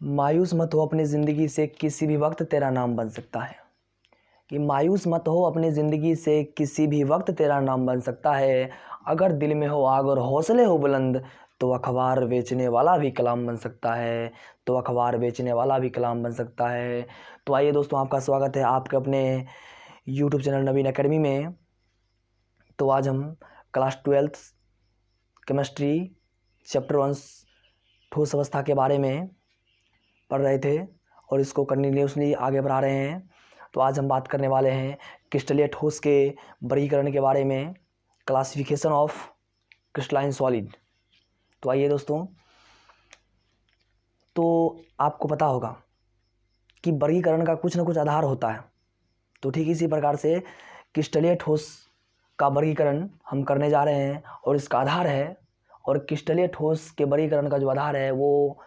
मायूस मत हो अपनी ज़िंदगी से, किसी भी वक्त तेरा नाम बन सकता है। कि मायूस मत हो अपनी ज़िंदगी से, किसी भी वक्त तेरा नाम बन सकता है। अगर दिल में हो आग और हौसले हो बुलंद, तो अखबार बेचने वाला भी कलाम बन सकता है। तो अखबार बेचने वाला भी कलाम बन सकता है। तो आइए दोस्तों, आपका स्वागत है आपके अपने यूट्यूब चैनल नवीन एकेडमी में। तो आज हम क्लास 12th केमिस्ट्री चैप्टर 1 ठोस अवस्था के बारे में पढ़ रहे थे और इसको कंटिन्यूसली आगे बढ़ा रहे हैं। तो आज हम बात करने वाले हैं क्रिस्टलीय ठोस के वर्गीकरण के बारे में, क्लासिफिकेशन ऑफ क्रिस्टलाइन सॉलिड। तो आइए दोस्तों, तो आपको पता होगा कि वर्गीकरण का कुछ ना कुछ आधार होता है। तो ठीक इसी प्रकार से क्रिस्टलीय ठोस का वर्गीकरण हम करने जा रहे हैं और इसका आधार है, और क्रिस्टलीय ठोस के वर्गीकरण का जो आधार है वो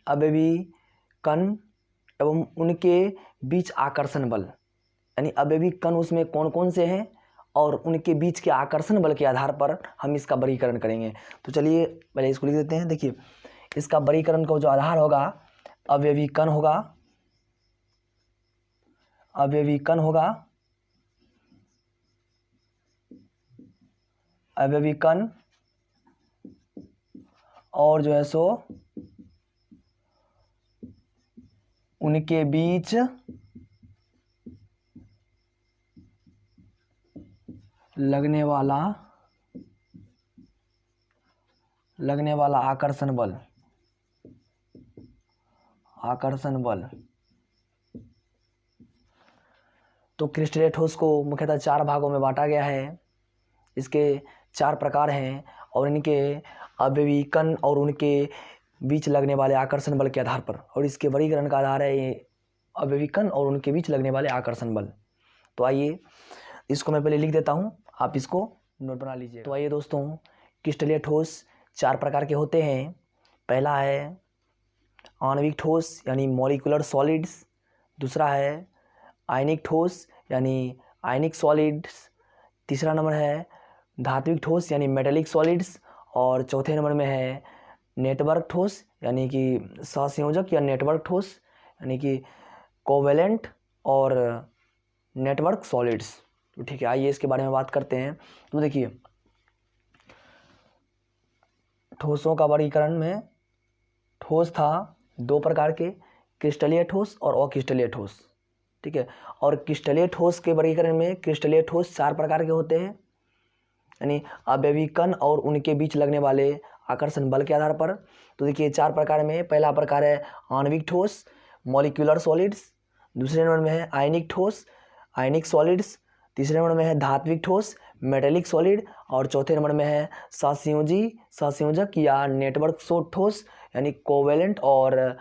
अवयवी कण एवं उनके बीच आकर्षण बल, यानी अवयवी कण उसमें कौन कौन से हैं और उनके बीच के आकर्षण बल के आधार पर हम इसका वर्गीकरण करेंगे। तो चलिए पहले इसको लिख देते हैं। देखिए, इसका वर्गीकरण का जो आधार होगा अवयवी कण होगा, अवयवी कण होगा, अवयवी कण, और जो है सो उनके बीच लगने वाला आकर्षण बल, आकर्षण बल। तो क्रिस्टलीय ठोस को मुख्यतः 4 भागों में बांटा गया है। इसके 4 प्रकार हैं और इनके अवयवी कण और उनके बीच लगने वाले आकर्षण बल के आधार पर, और इसके वर्गीकरण का आधार है ये अवयवी कण और उनके बीच लगने वाले आकर्षण बल। तो आइए इसको मैं पहले लिख देता हूँ, आप इसको नोट बना लीजिए। तो आइए दोस्तों, क्रिस्टलीय ठोस 4 प्रकार के होते हैं। पहला है आणविक ठोस यानी मॉलिक्यूलर सॉलिड्स, दूसरा है आयनिक ठोस यानी आयनिक सॉलिड्स, तीसरा नंबर है धात्विक ठोस यानी मेटेलिक सॉलिड्स, और चौथे नंबर में है नेटवर्क ठोस यानी कि सहसंयोजक या नेटवर्क ठोस यानी कि कोवेलेंट और नेटवर्क सॉलिड्स। तो ठीक है, आइए इसके बारे में बात करते हैं। तो देखिए, ठोसों का वर्गीकरण में ठोस था 2 प्रकार के, क्रिस्टलीय ठोस और अक्रिस्टलीय ठोस। ठीक है, और क्रिस्टलीय ठोस के वर्गीकरण में क्रिस्टलीय ठोस 4 प्रकार के होते हैं, यानी अवयवी कण और उनके बीच लगने वाले आकर्षण बल के आधार पर। तो देखिए 4 प्रकार में पहला प्रकार है आणविक ठोस, मॉलिक्यूलर सॉलिड्स, दूसरे नंबर में है आयनिक ठोस, आयनिक सॉलिड्स, तीसरे नंबर में है धात्विक ठोस, मेटेलिक सॉलिड, और चौथे नंबर में है सहसंयोजी, सहसंयोजक या नेटवर्क ठोस यानी कोवेलेंट और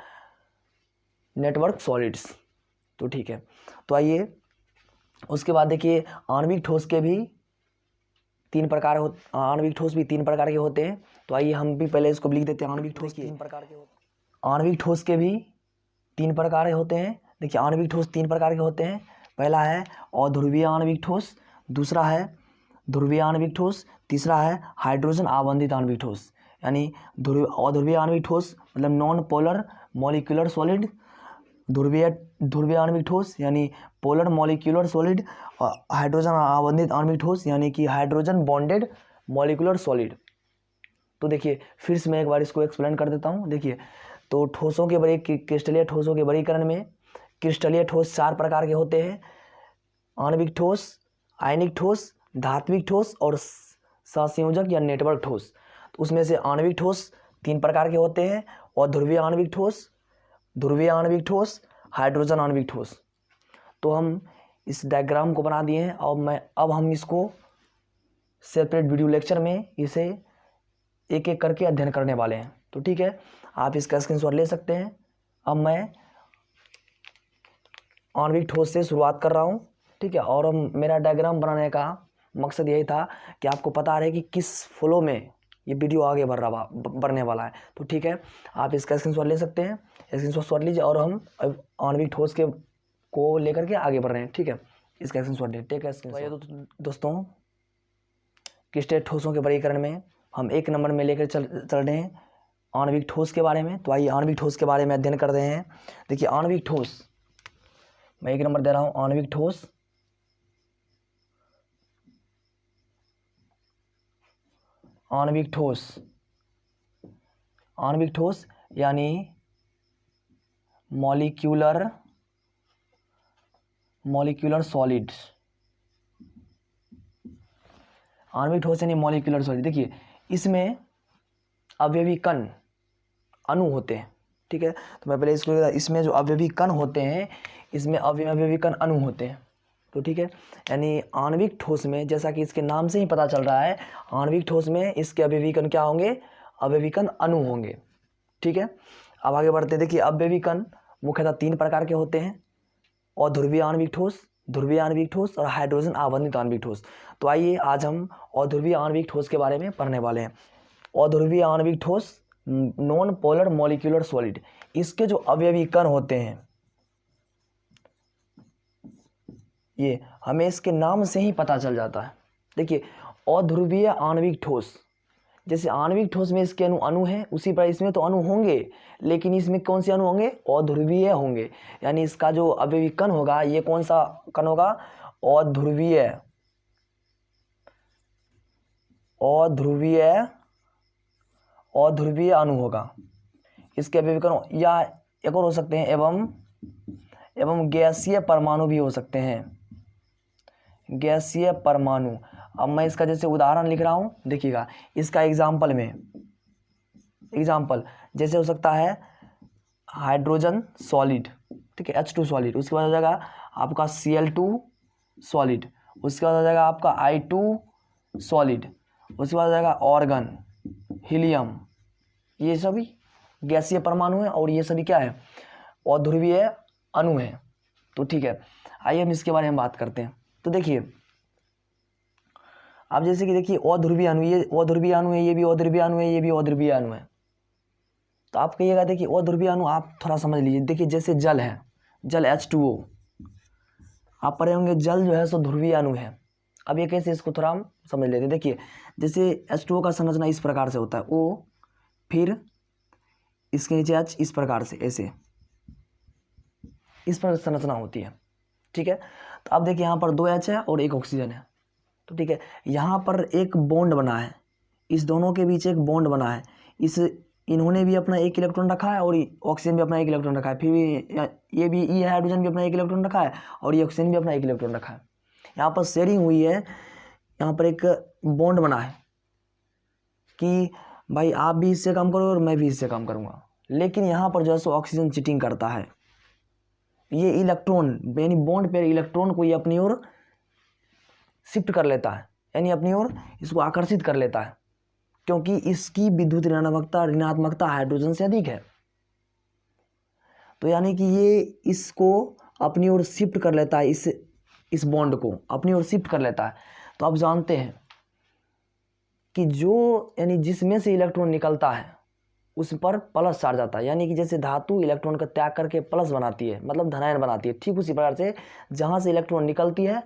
नेटवर्क सॉलिड्स। तो ठीक है, तो आइए उसके बाद देखिए आणविक ठोस के भी 3 प्रकार आणविक ठोस भी 3 प्रकार के होते हैं। तो आइए हम भी पहले इसको लिख देते हैं। आणविक ठोस 3 प्रकार के होते हैं। आणविक ठोस के भी 3 प्रकार होते हैं। देखिए, आणविक ठोस 3 प्रकार के होते हैं। पहला है अध्रुवीय आणविक ठोस, दूसरा है ध्रुवीय आणविक ठोस, तीसरा है हाइड्रोजन आवंधित आणविक ठोस। यानी अध्रुवीय आणविक ठोस मतलब नॉन पोलर मॉलिक्यूलर सॉलिड, ध्रुवीय आणविक ठोस यानी पोलर मॉलिक्यूलर सॉलिड, और हाइड्रोजन आवंधित आणविक ठोस यानी कि हाइड्रोजन बॉन्डेड मॉलिक्यूलर सॉलिड। तो देखिए फिर से मैं एक बार इसको एक्सप्लेन कर देता हूँ। देखिए, तो ठोसों के क्रिस्टलीय ठोसों के वर्गीकरण में क्रिस्टलीय ठोस 4 प्रकार के होते हैं, आणविक ठोस, आयनिक ठोस, धात्विक ठोस और सहसंयोजक या नेटवर्क ठोस। तो उसमें से आणविक ठोस 3 प्रकार के होते हैं, और ध्रुवीय आणविक ठोस, ध्रुवीय आणविक ठोस, हाइड्रोजन आणविक ठोस। तो हम इस डायग्राम को बना दिए हैं और अब हम इसको सेपरेट वीडियो लेक्चर में इसे एक एक करके अध्ययन करने वाले हैं। तो ठीक है, आप इसका स्क्रीनशॉट ले सकते हैं। अब मैं आणविक ठोस से शुरुआत कर रहा हूँ। ठीक है, और मेरा डायग्राम बनाने का मकसद यही था कि आपको पता रहे कि किस फ्लो में ये वीडियो आगे बढ़ने वाला है। तो ठीक है, आप इसका स्क्रीनशॉट ले सकते हैं, स्क्रीनशॉट लीजिए, और हम आणविक ठोस को लेकर के आगे बढ़ रहे हैं। ठीक है, इसका स्क्रीनशॉट ले, टेक स्क्रीनशॉट। तो दोस्तों, क्रिस्टलीय ठोसों के वर्गीकरण में हम 1 नंबर में लेकर चल रहे हैं आणविक ठोस के बारे में। तो आइए आणविक ठोस के बारे में अध्ययन कर रहे हैं। देखिए आणविक ठोस, मैं 1 नंबर दे रहा हूँ। आणविक ठोस आणविक ठोस, आणविक ठोस यानी मॉलिक्यूलर सॉलिड। आणविक ठोस यानी मॉलिक्यूलर सॉलिड। देखिए इसमें अवयवी कण अणु होते हैं, ठीक है। तो मैं पहले इसको, इसमें जो अवयवी कण होते हैं, इसमें अवयवी कण अणु होते हैं। तो ठीक है, यानी आणविक ठोस में, जैसा कि इसके नाम से ही पता चल रहा है, आणविक ठोस में इसके अवयवी कण क्या होंगे? अवयवी कण अणु होंगे, ठीक है। अब आगे बढ़ते हैं। देखिए अवयवी कण मुख्यतः 3 प्रकार के होते हैं: अध्रुवीय आणविक ठोस, ध्रुवीय आणविक ठोस और हाइड्रोजन आवंधित आणविक ठोस। तो आइए आज हम अध्रुवीय आणविक ठोस के बारे में पढ़ने वाले हैं। अध्रुवीय आणविक ठोस, नॉन पोलर मॉलिक्यूलर सॉलिड, इसके जो अवयवी कण होते हैं, ये हमें इसके नाम से ही पता चल जाता है। देखिए अध्रुवीय आणविक ठोस, जैसे आणविक ठोस में इसके अणु हैं, उसी पर इसमें तो अणु होंगे, लेकिन इसमें कौन से अणु होंगे? अध्रुवीय होंगे। यानी इसका जो अवयवी कण होगा, ये कौन सा कण होगा? अध्रुवीय अणु होगा। इसके अवयवी कण, या एक और हो सकते हैं, एवं गैसीय परमाणु भी हो सकते हैं, गैसीय परमाणु। अब मैं इसका जैसे उदाहरण लिख रहा हूं, देखिएगा इसका एग्जाम्पल जैसे हो सकता है हाइड्रोजन सॉलिड, ठीक है, H2 सॉलिड, उसके बाद हो जाएगा आपका Cl2 सॉलिड, उसके बाद हो जाएगा आपका I2 सॉलिड, उसके बाद हो जाएगा ऑर्गन, हीलियम। ये सभी गैसीय परमाणु है और ये सभी क्या है? अध्रुवीय अणु है। तो ठीक है, आइए हम इसके बारे में बात करते हैं। तो देखिए अब जैसे कि देखिए अध्रुवीय अणु, ये अध्रुवीय अणु है, ये भी अध्रुवीय अणु है, ये भी अध्रुवीय अणु है। तो आप कहिएगा, देखिए अध्रुवीय अणु आप थोड़ा समझ लीजिए। देखिए जैसे जल है, जल H2O, आप पढ़े होंगे जल जो है सो ध्रुवीय अणु है। अब ये कैसे, इसको थोड़ा हम समझ लेते हैं। देखिए जैसे H2O का संरचना इस प्रकार से होता है, O, फिर इसके नीचे H, इस प्रकार से, ऐसे इस पर संरचना होती है, ठीक है। तो अब देखिए यहाँ पर 2 H है और 1 ऑक्सीजन है। तो ठीक है, यहाँ पर एक बॉन्ड बना है, इस दोनों के बीच एक बॉन्ड बना है। इन्होंने भी अपना 1 इलेक्ट्रॉन रखा है और ऑक्सीजन भी अपना 1 इलेक्ट्रॉन रखा है। फिर ये भी ई हाइड्रोजन भी अपना 1 इलेक्ट्रॉन रखा है और ये ऑक्सीजन भी अपना 1 इलेक्ट्रॉन रखा है। यहाँ पर शेयरिंग हुई है, यहाँ पर एक बॉन्ड बना है कि भाई आप भी इससे काम करो और मैं भी इससे काम करूँगा। लेकिन यहाँ पर जो है सो ऑक्सीजन चीटिंग करता है। ये इलेक्ट्रॉन, यानी बॉन्ड पे इलेक्ट्रॉन को ये अपनी ओर शिफ्ट कर लेता है, यानी अपनी ओर इसको आकर्षित कर लेता है, क्योंकि इसकी विद्युत ऋणात्मकता हाइड्रोजन से अधिक है। तो यानी कि ये इसको अपनी ओर शिफ्ट कर लेता है, इस बॉन्ड को अपनी ओर शिफ्ट कर लेता है। तो आप जानते हैं कि जो, यानी जिसमें से इलेक्ट्रॉन निकलता है उस पर प्लस चार्ज आता है। यानी कि जैसे धातु इलेक्ट्रॉन का त्याग करके प्लस बनाती है, मतलब धनायन बनाती है, ठीक उसी प्रकार से जहाँ से इलेक्ट्रॉन निकलती है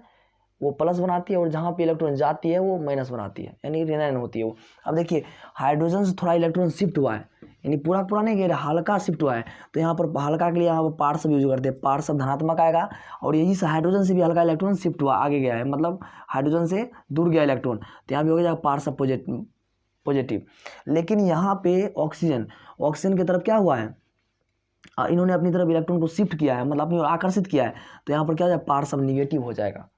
वो प्लस बनाती है और जहाँ पे इलेक्ट्रॉन जाती है वो माइनस बनाती है, यानी ऋणायन होती है वो। अब देखिए हाइड्रोजन से थोड़ा इलेक्ट्रॉन शिफ्ट हुआ है, यानी पूरा नहीं गया, हल्का शिफ्ट हुआ है। तो यहाँ पर हल्का के लिए यहाँ पर पार्श्व यूज करते हैं, पार्श्व धनात्मक आएगा। और यही से हाइड्रोजन से भी हल्का इलेक्ट्रॉन शिफ्ट हुआ, आगे गया है, मतलब हाइड्रोजन से दूर गया इलेक्ट्रॉन, तो यहाँ भी हो गया पार्श्व पॉजिटिव। लेकिन यहाँ पे ऑक्सीजन की तरफ क्या हुआ है? इन्होंने अपनी तरफ इलेक्ट्रॉन को शिफ्ट किया है, मतलब अपनी ओर आकर्षित किया है। तो यहाँ पर क्या हो जाएगा? पार्श्व निगेटिव हो जाएगा।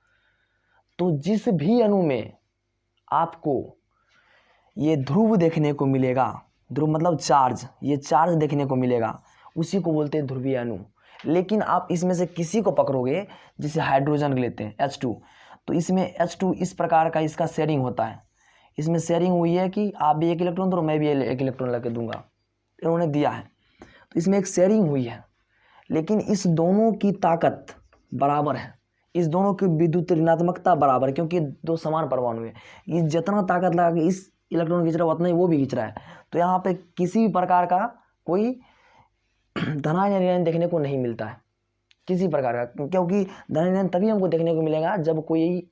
तो जिस भी अणु में आपको ये ध्रुव देखने को मिलेगा, ध्रुव मतलब चार्ज, ये चार्ज देखने को मिलेगा, उसी को बोलते हैं ध्रुवीय अणु। लेकिन आप इसमें से किसी को पकड़ोगे, जैसे हाइड्रोजन लेते हैं H2, तो इसमें H2 इस प्रकार का इसका शेयरिंग होता है। इसमें शेयरिंग हुई है कि आप भी 1 इलेक्ट्रॉन दो, मैं भी 1 इलेक्ट्रॉन लेके दूंगा, इन्होंने दिया है। तो इसमें एक शेयरिंग हुई है, लेकिन इस दोनों की ताकत बराबर है, इस दोनों की विद्युत ऋणात्मकता बराबर है, क्योंकि 2 समान परमाणु है। ये जितना ताकत लगा के इस इलेक्ट्रॉन खींच रहा है, उतना ही वो भी खींच रहा है। तो यहाँ पे किसी भी प्रकार का कोई धनायन या ऋणायन देखने को नहीं मिलता है, किसी प्रकार का। क्योंकि धनायन तभी हमको देखने को मिलेगा जब कोई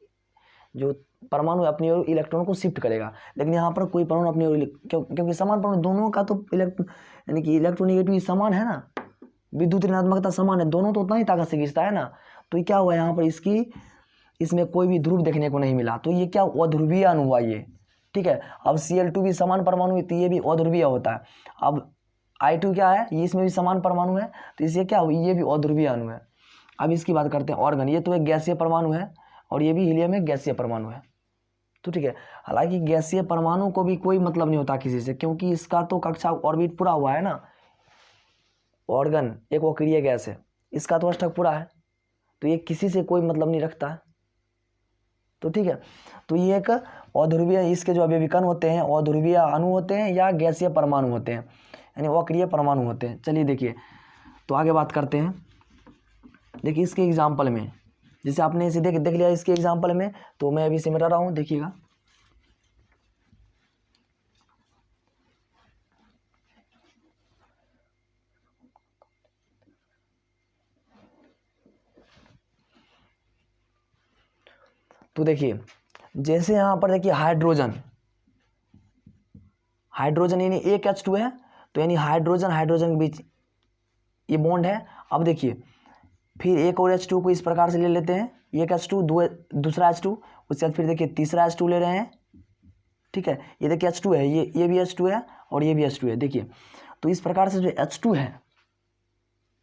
जो परमाणु अपनी ओर इलेक्ट्रॉन को शिफ्ट करेगा, लेकिन यहाँ पर कोई परमाणु अपनी ओर क्योंकि समान परमाणु दोनों का तो यानी कि इलेक्ट्रोनिगेटिविटी समान है ना, विद्युत ऋणात्मकता समान है, दोनों तो उतना ही ताकत से खींचता है ना। तो ये क्या हुआ यहाँ पर इसमें कोई भी ध्रुव देखने को नहीं मिला, तो ये क्या अध्रुवीय अणु हुआ ये, ठीक है। अब Cl2 भी समान परमाणु है तो ये भी अध्रुवीय होता है। अब I2 क्या है, ये इसमें भी समान परमाणु है तो इससे क्या हुआ, ये भी अध्रुवीय अणु है। अब इसकी बात करते हैं ऑर्गन, ये तो एक गैसीय परमाणु है और ये भी हीलियम एक गैसीय परमाणु है, तो ठीक है। हालांकि गैसीय परमाणु को भी कोई मतलब नहीं होता किसी से, क्योंकि इसका तो कक्षा ऑर्बिट पूरा हुआ है ना। ऑर्गन एक अक्रिय गैस है, इसका तो अष्टक पूरा है, तो ये किसी से कोई मतलब नहीं रखता है, तो ठीक है। तो ये एक अध्रुवीय, इसके जो अवयवी कण होते हैं अध्रुवीय अणु होते हैं या गैसीय परमाणु होते हैं, यानी अक्रिय परमाणु होते हैं। चलिए देखिए, तो आगे बात करते हैं। देखिए इसके एग्जाम्पल में, जैसे आपने इसे देख लिया इसके एग्जाम्पल में, तो मैं अभी सिमटा रहा हूँ, देखिएगा। तो देखिए जैसे यहाँ पर देखिए हाइड्रोजन यानी एक H2 है, तो यानी हाइड्रोजन के बीच ये बॉन्ड है। अब देखिए फिर एक और H2 को इस प्रकार से ले लेते हैं, एक H2 दूसरा H2, उसके बाद फिर देखिए तीसरा H2 ले रहे हैं, ठीक है। ये देखिए H2 है, ये भी H2 है और ये भी H2 है, देखिए। तो इस प्रकार से जो H2 है,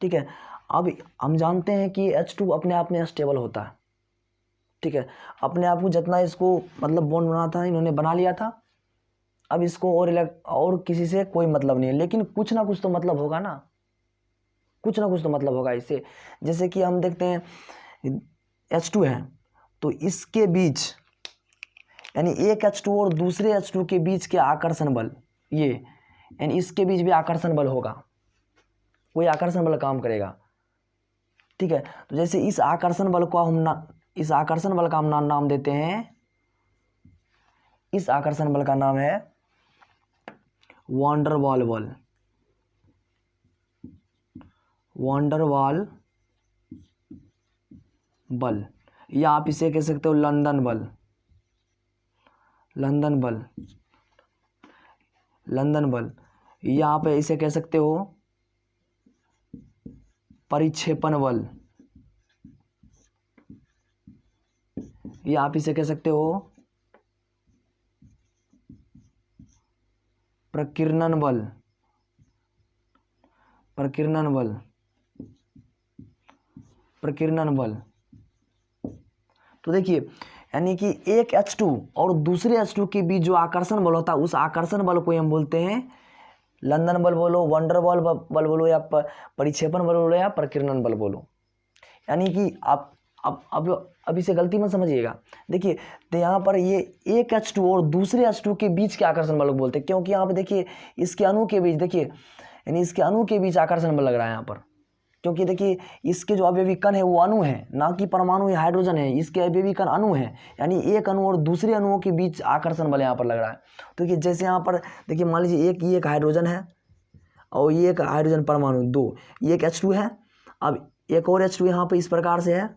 ठीक है। अब हम जानते हैं कि H2 अपने आप में स्टेबल होता है, ठीक है। अपने आप को जितना इसको मतलब बॉन्ड बनाना था इन्होंने बना लिया था। अब इसको और किसी से कोई मतलब नहीं है, लेकिन कुछ ना कुछ तो मतलब होगा ना, कुछ ना कुछ तो मतलब होगा इससे। जैसे कि हम देखते हैं H2 है, तो इसके बीच यानी एक H2 और दूसरे H2 के बीच के आकर्षण बल, ये यानी इसके बीच भी आकर्षण बल होगा, कोई आकर्षण बल काम करेगा, ठीक है। तो जैसे इस आकर्षण बल को इस आकर्षण बल का हम नाम देते हैं, इस आकर्षण बल का नाम है वान डर वाल बल, या आप इसे कह सकते हो लंदन बल, या आप इसे कह सकते हो परिक्षेपण बल, या आप इसे कह सकते हो प्रकीर्णन बल। तो देखिए यानी कि एक H2 और दूसरे H2 के बीच जो आकर्षण बल होता है, उस आकर्षण बल को हम बोलते हैं लंदन बल बोलो, वंडर बल बोलो, या परिक्षेपण बल बोलो, या प्रकीर्णन बल बोलो। यानी कि आप अब इसे गलती मत समझिएगा। देखिए तो यहाँ पर ये एक H2 और दूसरे H2 के बीच के आकर्षण बल को बोलते हैं, क्योंकि यहाँ पे देखिए इसके अणु के बीच, देखिए यानी इसके अणु के बीच आकर्षण बल लग रहा है यहाँ पर, क्योंकि देखिए इसके जो अवयवी कण है वो अणु है, ना कि परमाणु या हाइड्रोजन है, इसके अवयवी कण अणु है, यानी एक अणु और दूसरे अणुओं के बीच आकर्षण बल यहाँ पर लग रहा है। तो देखिए जैसे यहाँ पर देखिए मान लीजिए ये एक हाइड्रोजन है और ये एक हाइड्रोजन परमाणु, दो, ये एक H2 है। अब एक और H2 यहाँ पर इस प्रकार से है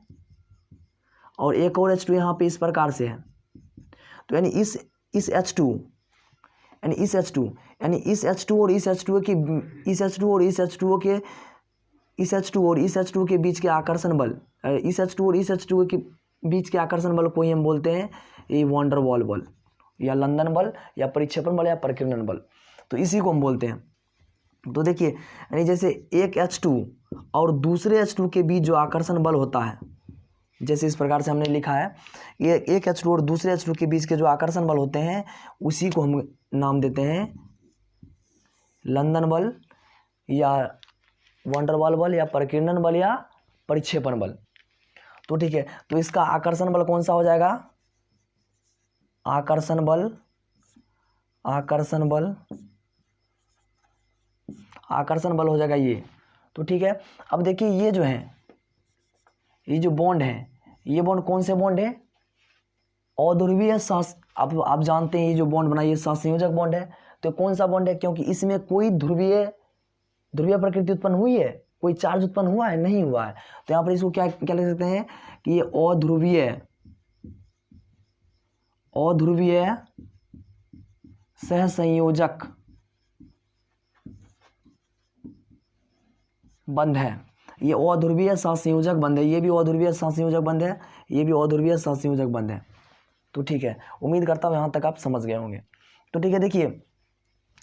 और एक और H2 यहाँ पे इस प्रकार से है। तो यानी इस H2 यानी इस H2 यानी इस H2 और इस H2 के इस H2 और इस H2 के इस H2 और इस H2 के बीच के आकर्षण बल, इस H2 और इस H2 के बीच के आकर्षण बल को ही हम बोलते हैं ये वान डर वाल बल, या लंदन बल, या परिक्षेपण बल, या प्रकीर्णन बल। तो इसी को हम बोलते हैं। तो देखिए यानी जैसे एक H2 और दूसरे H2 के बीच जो आकर्षण बल होता है, जैसे इस प्रकार से हमने लिखा है, ये एक H2 और दूसरे H2 के बीच के जो आकर्षण बल होते हैं उसी को हम नाम देते हैं लंदन बल, या वान डर वाल बल, या प्रकीर्णन बल, या परिक्षेपण बल। तो ठीक है, तो इसका आकर्षण बल कौन सा हो जाएगा, आकर्षण बल हो जाएगा ये। तो ठीक है, अब देखिए ये जो है, ये जो बॉन्ड है, ये बॉन्ड कौन से बॉन्ड है, अध्रुवीय आप जानते हैं ये जो बॉन्ड बना ये सहसंयोजक बॉन्ड है। तो कौन सा बॉन्ड है, क्योंकि इसमें कोई ध्रुवीय प्रकृति उत्पन्न हुई है, कोई चार्ज उत्पन्न हुआ है, नहीं हुआ है। तो यहाँ पर इसको क्या लिख सकते हैं कि ये अध्रुवीय अध्रुवीय सहसंयोजक बंध है। ये अध्रुवीय सहसंयोजक बंध है, ये भी अध्रुवीय सहसंयोजक बंध है, ये भी अध्रुवीय सहसंयोजक बंध है। तो ठीक है, उम्मीद करता हूँ यहाँ तक आप समझ गए होंगे। तो ठीक है, देखिए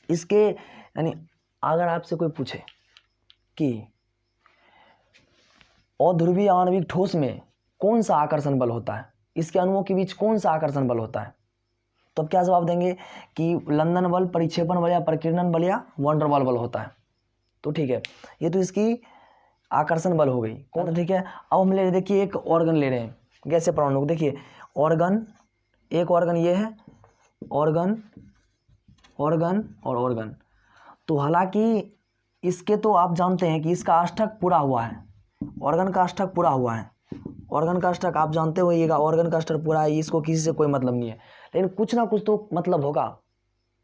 इसके यानी अगर आपसे कोई पूछे कि अध्रुवीय आणविक ठोस में कौन सा आकर्षण बल होता है, इसके अणुओं के बीच कौन सा आकर्षण बल होता है, तो अब क्या जवाब देंगे कि लंदन बल, परिक्षेपण बल या प्रकीर्णन बल या वॉन डेर वाल बल होता है। तो ठीक है, ये तो इसकी आकर्षण बल हो गई। कौन, ठीक है। अब हम ले देखिए एक ऑर्गन ले रहे हैं, गैसीय परमाणु। देखिए ऑर्गन, एक ऑर्गन ये है, ऑर्गन ऑर्गन और ऑर्गन। तो हालांकि इसके तो आप जानते हैं कि इसका अष्टक पूरा हुआ है, ऑर्गन का अष्टक पूरा हुआ है, ऑर्गन का अष्टक आप जानते होइएगा, ऑर्गन का अष्टक पूरा है, इसको किसी से कोई मतलब नहीं है, लेकिन कुछ ना कुछ तो मतलब होगा,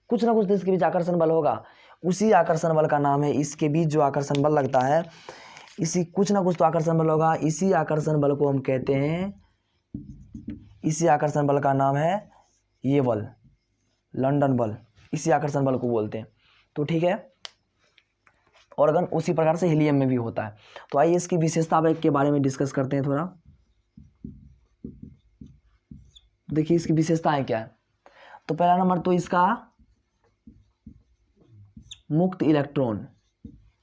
कुछ ना कुछ तो इसके बीच आकर्षण बल होगा। उसी आकर्षण बल का नाम है, इसके बीच जो आकर्षण बल लगता है, इसी कुछ ना कुछ तो आकर्षण बल होगा, इसी आकर्षण बल को हम कहते हैं, इसी आकर्षण बल का नाम है ये बल, लंदन बल, इसी आकर्षण बल को बोलते हैं। तो ठीक है, ऑर्गन उसी प्रकार से हीलियम में भी होता है। तो आइए इसकी विशेषता के बारे में डिस्कस करते हैं थोड़ा। देखिए इसकी विशेषताएं क्या है। तो पहला नंबर तो इसका मुक्त इलेक्ट्रॉन,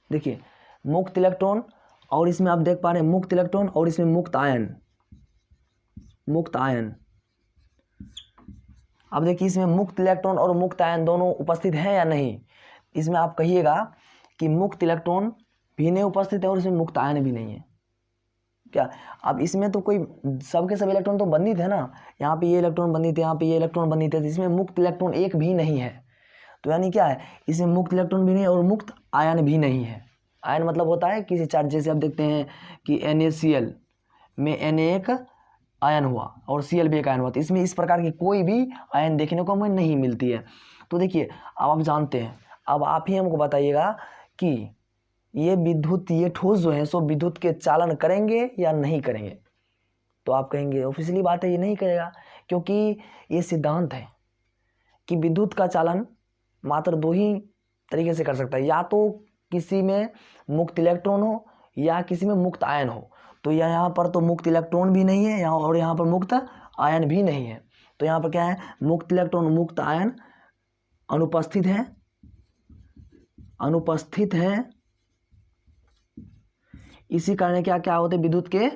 देखिए मुक्त इलेक्ट्रॉन, और इसमें आप देख पा रहे हैं मुक्त इलेक्ट्रॉन और इसमें मुक्त आयन, मुक्त आयन। अब देखिए इसमें मुक्त इलेक्ट्रॉन और मुक्त आयन दोनों उपस्थित हैं या नहीं, इसमें आप कहिएगा कि मुक्त इलेक्ट्रॉन भी नहीं उपस्थित है और इसमें मुक्त आयन भी नहीं है क्या। अब इसमें तो कोई सबके सब इलेक्ट्रॉन तो बंधित है ना, यहाँ पे ये इलेक्ट्रॉन बंधित है, यहाँ पे ये इलेक्ट्रॉन बंधित है, इसमें मुक्त इलेक्ट्रॉन एक भी नहीं है। तो यानी क्या है, इसमें मुक्त इलेक्ट्रॉन भी नहीं और मुक्त आयन भी नहीं है। आयन मतलब होता है किसी चार्ज, जैसे आप देखते हैं कि NaCl में Na एक आयन हुआ और Cl भी एक आयन हुआ, तो इसमें इस प्रकार की कोई भी आयन देखने को हमें नहीं मिलती है। तो देखिए अब आप जानते हैं, अब आप ही हमको बताइएगा कि ये विद्युत, ये ठोस जो है सो विद्युत के चालन करेंगे या नहीं करेंगे। तो आप कहेंगे ऑफिशियली बात है ये नहीं करेगा, क्योंकि ये सिद्धांत है कि विद्युत का चालन मात्र दो ही तरीके से कर सकता है, या तो किसी में मुक्त इलेक्ट्रॉन हो या किसी में मुक्त आयन हो। तो यहाँ पर तो मुक्त इलेक्ट्रॉन भी नहीं है यहाँ, और यहाँ पर मुक्त आयन भी नहीं है। तो यहाँ पर क्या है, मुक्त इलेक्ट्रॉन मुक्त आयन अनुपस्थित है, अनुपस्थित है। इसी कारण क्या क्या होते हैं, विद्युत के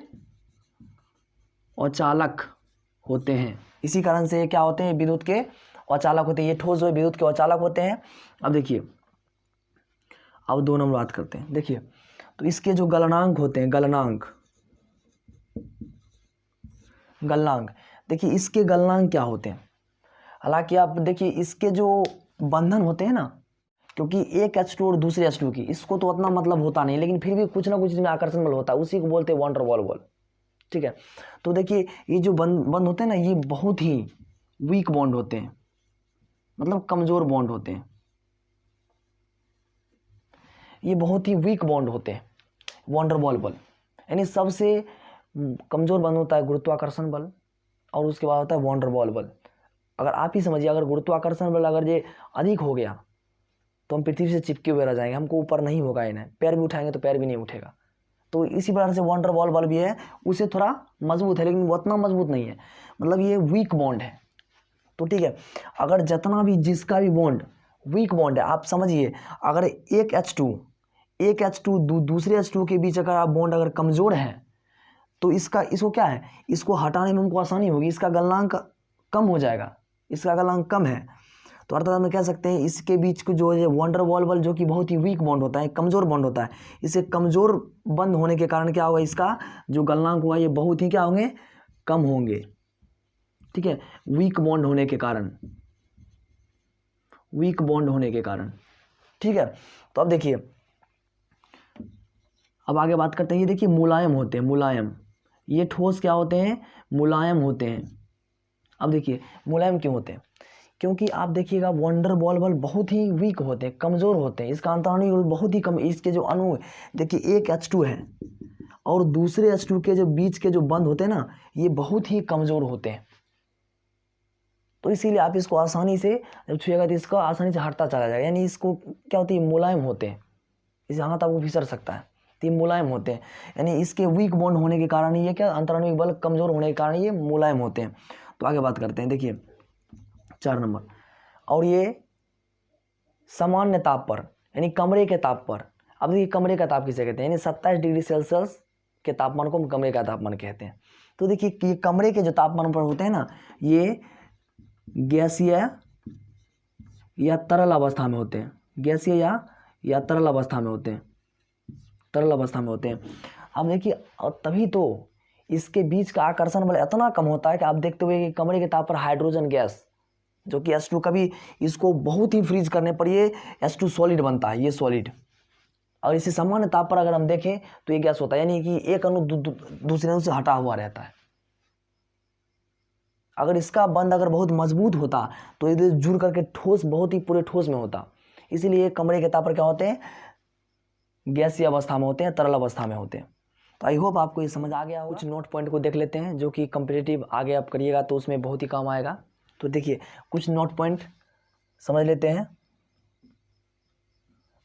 अचालक होते हैं। इसी कारण से क्या होते हैं, विद्युत के अचालक होते हैं। ये ठोस जो है विद्युत के अचालक होते हैं। अब देखिए, अब दो नंबर बात करते हैं। देखिए तो इसके जो गलनांक होते हैं, गलनांक, गलनांक, देखिए इसके गलनांक क्या होते हैं। हालांकि आप देखिए इसके जो बंधन होते हैं ना, क्योंकि एक H2 और दूसरे H2 की, इसको तो उतना मतलब होता नहीं, लेकिन फिर भी कुछ ना कुछ इसमें आकर्षण बल होता है, उसी को बोलते हैं वॉन डेर वाल बल। ठीक है, तो देखिए ये जो बंध होते हैं ना, ये बहुत ही वीक बॉन्ड होते हैं, मतलब कमजोर बॉन्ड होते हैं, ये बहुत ही वीक बॉन्ड होते हैं। वॉन डेर वाल बल यानी सबसे कमजोर बंध होता है गुरुत्वाकर्षण बल, और उसके बाद होता है वॉन डेर वाल बल। अगर आप ही समझिए, अगर गुरुत्वाकर्षण बल अगर ये अधिक हो गया तो हम पृथ्वी से चिपके हुए रह जाएंगे, हमको ऊपर नहीं होगा इन्हें, पैर भी उठाएंगे तो पैर भी नहीं उठेगा। तो इसी प्रकार से वॉन डेर वाल बल भी है, उसे थोड़ा मजबूत है, लेकिन वो उतना मजबूत नहीं है, मतलब ये वीक बॉन्ड है। तो ठीक है, अगर जितना भी जिसका भी बॉन्ड वीक बॉन्ड है, आप समझिए अगर एक H2 दूसरे H2 के बीच अगर आप बॉन्ड अगर कमज़ोर है तो इसको क्या है, इसको हटाने में हमको आसानी होगी, इसका गलनांक कम हो जाएगा, इसका गलनांक कम है। तो अर्थात हम कह सकते हैं इसके बीच को जो है वॉन डेर वाल बल, जो कि बहुत ही वीक बॉन्ड होता है, कमज़ोर बॉन्ड होता है, इसे कमज़ोर बंद होने के कारण क्या होगा, इसका जो गलनांक हुआ ये बहुत ही क्या होंगे, कम होंगे। ठीक है, वीक बॉन्ड होने के कारण, वीक बॉन्ड होने के कारण। ठीक है, तो अब देखिए, अब आगे बात करते हैं। ये देखिए मुलायम होते हैं, मुलायम, ये ठोस क्या होते हैं, मुलायम होते हैं। अब देखिए मुलायम क्यों होते हैं, क्योंकि आप देखिएगा वॉन डेर वाल बल बहुत ही वीक होते हैं, कमज़ोर होते हैं, इसका अंतराणी बल बहुत ही कम। इसके जो अणु देखिए एक H2 है और दूसरे H2 के जो बीच के जो बंध होते हैं ना, ये बहुत ही कमज़ोर होते हैं। तो इसीलिए आप इसको आसानी से जब छुएगा तो इसका आसानी से हटता चला जाएगा। यानी इसको क्या होती है, मुलायम होते हैं, इसे हाथ आपको फिसल सकता है, तो ये मुलायम होते हैं। यानी इसके वीक बॉन्ड होने के कारण ये क्या, अंतराणविक बल कमजोर होने के कारण ये मुलायम होते हैं। तो आगे बात करते हैं, देखिए 4 नंबर, और ये सामान्य ताप पर यानी कमरे के ताप पर, अब देखिए कमरे का ताप किसे कहते हैं, यानी 27 डिग्री सेल्सियस के तापमान को हम कमरे का तापमान कहते हैं। तो देखिए ये कमरे के जो तापमान पर होते हैं ना, ये गैसीय या तरल अवस्था में होते हैं, गैसीय या तरल अवस्था में होते हैं, तरल अवस्था में होते हैं। अब देखिए, और तभी तो इसके बीच का आकर्षण बल इतना कम होता है कि आप देखते हुए कि कमरे के ताप पर हाइड्रोजन गैस जो कि H2 कभी इसको बहुत ही फ्रीज करने पर ये H2 सॉलिड बनता है, ये सॉलिड। और इसी सामान्य ताप पर अगर हम देखें तो ये गैस होता है, यानी कि एक अणु दूसरे अणु से हटा हुआ रहता है। अगर इसका बंध अगर बहुत मजबूत होता तो ये जुड़ करके ठोस, बहुत ही पूरे ठोस में होता। इसीलिए कमरे के ताप पर क्या होते हैं, गैसीय अवस्था में होते हैं, तरल अवस्था में होते हैं। तो आई होप आपको ये समझ आ गया होगा। कुछ नोट पॉइंट को देख लेते हैं जो कि कम्पिटिटिव आगे आप करिएगा तो उसमें बहुत ही काम आएगा। तो देखिए कुछ नोट पॉइंट समझ लेते हैं।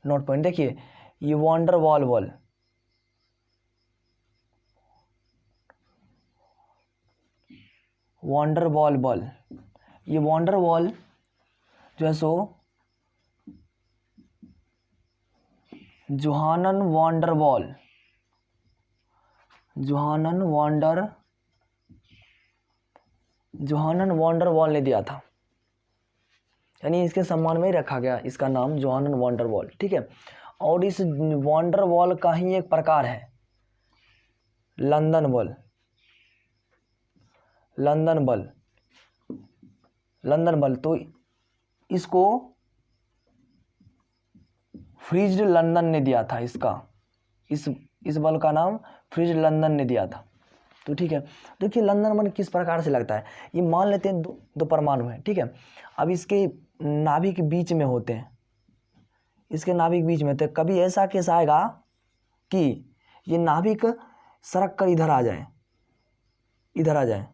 नोट पॉइंट देखिए, ये वॉन्डर वॉल बल, वॉन्डर वॉल बल, ये वॉन्डर वॉल जो है सो जोहानन वॉन्डर वॉल, जोहानन वॉन्डर वॉल ने दिया था, यानी इसके सम्मान में रखा गया इसका नाम जोहानन वॉन्डर वॉल, ठीक है। और इस वॉन्डर वॉल का ही एक प्रकार है लंदन बल, लंदन बल, लंदन बल। तो इसको फ्रीज्ड लंदन ने दिया था, इसका इस बल का नाम फ्रीज्ड लंदन ने दिया था। तो ठीक है, देखिए लंदन बल किस प्रकार से लगता है, ये मान लेते हैं दो परमाणु है, ठीक है। अब इसके नाभिक बीच में होते हैं, इसके नाभिक बीच में, तो कभी ऐसा केस आएगा कि ये नाभिक सरक कर इधर आ जाए, इधर आ जाए,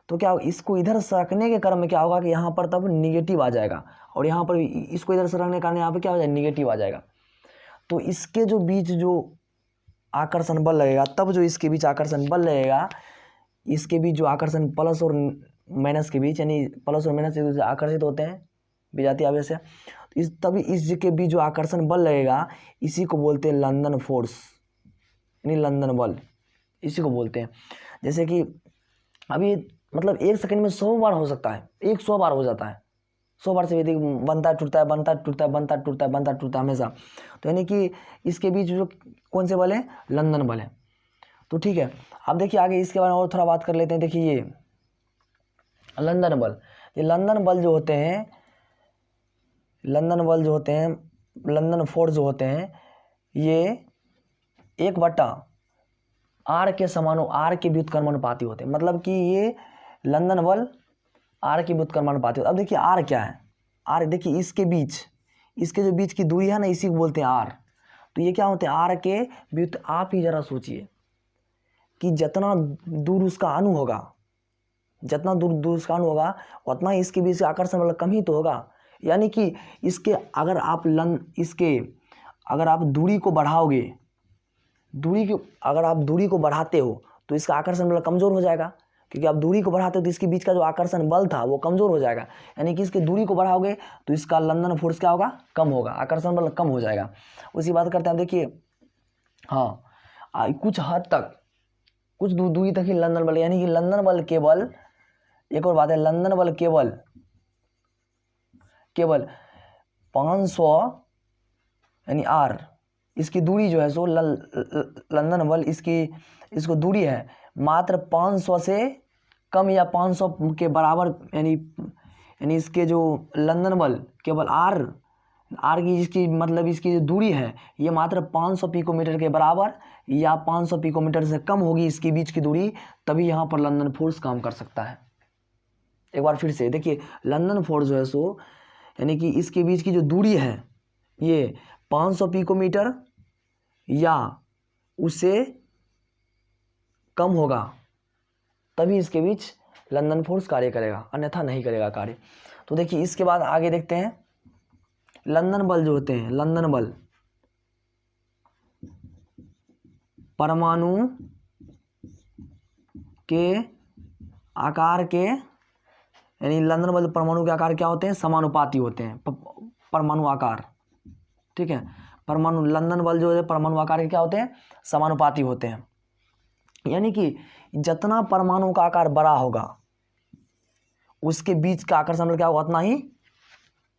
तो क्या इसको इधर सरकने के क्रम में क्या होगा कि यहाँ पर तब निगेटिव आ जाएगा, और यहाँ पर इसको इधर सरकने के कारण यहाँ पर क्या हो जाएगा, निगेटिव आ जाएगा। तो इसके जो बीच जो आकर्षण बल लगेगा, तब जो इसके बीच आकर्षण बल लगेगा, इसके बीच जो आकर्षण प्लस और माइनस के बीच, यानी प्लस और माइनस एक दूसरे से आकर्षित होते हैं विजातीय आवेश से, तभी इसके बीच जो आकर्षण बल लगेगा इसी को बोलते हैं लंदन फोर्स, यानी लंदन बल, इसी को बोलते हैं। जैसे कि अभी मतलब 1 सेकंड में 100 बार हो सकता है, 100 बार हो जाता है, 100 बार से भी बनता टूटता है, बनता टूटता है, बनता टूटता है, बनता टूटता है हमेशा। तो यानी कि इसके बीच जो कौन से बल है, लंदन बल है। तो ठीक है, अब देखिए आगे इसके बारे में और थोड़ा बात कर लेते हैं। देखिए ये लंदन बल, ये लंदन बल जो होते हैं, लंदन बल जो होते हैं, लंदन फोर्स जो होते हैं, ये 1/r के समानु, r के व्युत्क्रमानुपाती होते हैं। मतलब कि ये लंदन बल r के व्युत्क्रमानुपाती होते हैं। अब देखिए r क्या है, r देखिए इसके बीच, इसके जो बीच की दूरी है ना, इसी को बोलते हैं r। तो ये क्या होते हैं, r के व्युत, आप ही जरा सोचिए कि जितना दूर उसका अणु होगा, जितना दूर उसका अणु होगा उतना ही इसके बीच आकर्षण बल कम ही तो होगा। यानी कि इसके अगर आप अगर आप दूरी को बढ़ाओगे, अगर आप दूरी को बढ़ाते हो तो इसका आकर्षण बल कमज़ोर हो जाएगा, क्योंकि आप दूरी को बढ़ाते हो तो इसके बीच का जो आकर्षण बल था वो कमज़ोर हो जाएगा। यानी कि इसकी दूरी को बढ़ाओगे तो इसका लंदन फोर्स क्या होगा, कम होगा, आकर्षण बल कम हो जाएगा। उसी बात करते हैं, देखिए हाँ, कुछ हद तक, कुछ दूरी तक ही लंदन बल, यानी कि लंदन बल केवल, एक और बात है, लंदन बल केवल 500 यानी r, इसकी दूरी जो है सो लंदन बल इसको दूरी है मात्र 500 से कम या 500 के बराबर, यानी इसके जो लंदन बल केवल r की इसकी मतलब इसकी जो दूरी है ये मात्र 500 पिकोमीटर के बराबर या 500 पिकोमीटर से कम होगी इसके बीच की दूरी, तभी यहाँ पर लंदन फोर्स काम कर सकता है। एक बार फिर से देखिए, लंदन फोर्स जो है सो यानी कि इसके बीच की जो दूरी है ये 500 पिकोमीटर या उससे कम होगा, तभी इसके बीच लंदन फोर्स कार्य करेगा, अन्यथा नहीं करेगा कार्य। तो देखिए इसके बाद आगे देखते हैं लंदन बल जो होते हैं, लंदन बल परमाणु के आकार के, यानी लंदन बल परमाणु के आकार क्या होते हैं, समानुपाती होते हैं, परमाणु आकार, ठीक है। परमाणु लंदन बल जो है परमाणु आकार के क्या होते हैं, समानुपाती होते हैं। यानी कि जितना परमाणु का आकार बड़ा होगा उसके बीच का आकर्षण बल क्या होगा, उतना ही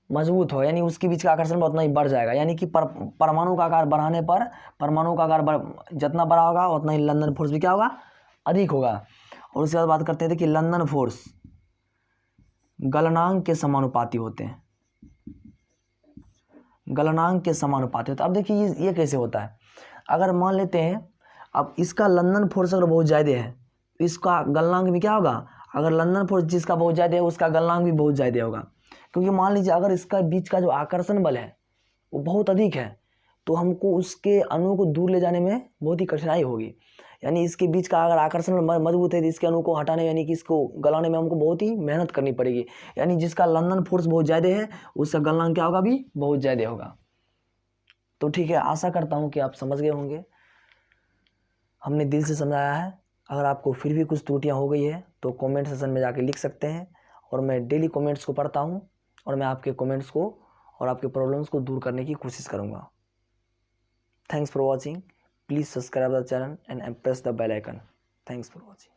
मजबूत हो, यानी उसके बीच का आकर्षण बल उतना ही बढ़ जाएगा। यानी कि परमाणु का आकार बढ़ाने पर परमाणु का आकार जितना बड़ा होगा उतना ही लंदन फोर्स भी क्या होगा, अधिक होगा। और उसके बाद बात करते हैं, देखिए लंदन फोर्स गलनांक के समानुपाती होते हैं, गलनांक के समानुपाती होते हैं। अब देखिए ये कैसे होता है, अगर मान लेते हैं अब इसका लंदन फोर्स अगर बहुत ज़्यादा है तो इसका गलनांक भी क्या होगा, अगर लंदन फोर्स जिसका बहुत ज़्यादा है उसका गलनांक भी बहुत ज़्यादा होगा। क्योंकि मान लीजिए अगर इसका बीच का जो आकर्षण बल है वो बहुत अधिक है तो हमको उसके अणु को दूर ले जाने में बहुत ही कठिनाई होगी। यानी इसके बीच का अगर आकर्षण मजबूत है तो इसके अणु को हटाने यानी कि इसको गलाने में हमको बहुत ही मेहनत करनी पड़ेगी। यानी जिसका लंदन फोर्स बहुत ज़्यादा है उसका गलनांक क्या होगा, भी बहुत ज़्यादा होगा। तो ठीक है, आशा करता हूँ कि आप समझ गए होंगे, हमने दिल से समझाया है। अगर आपको फिर भी कुछ त्रुटियाँ हो गई है तो कमेंट सेक्शन में जाके लिख सकते हैं, और मैं डेली कमेंट्स को पढ़ता हूँ और मैं आपके कमेंट्स को और आपके प्रॉब्लम्स को दूर करने की कोशिश करूँगा। Thanks for watching. Please subscribe the channel and press the bell icon. Thanks for watching.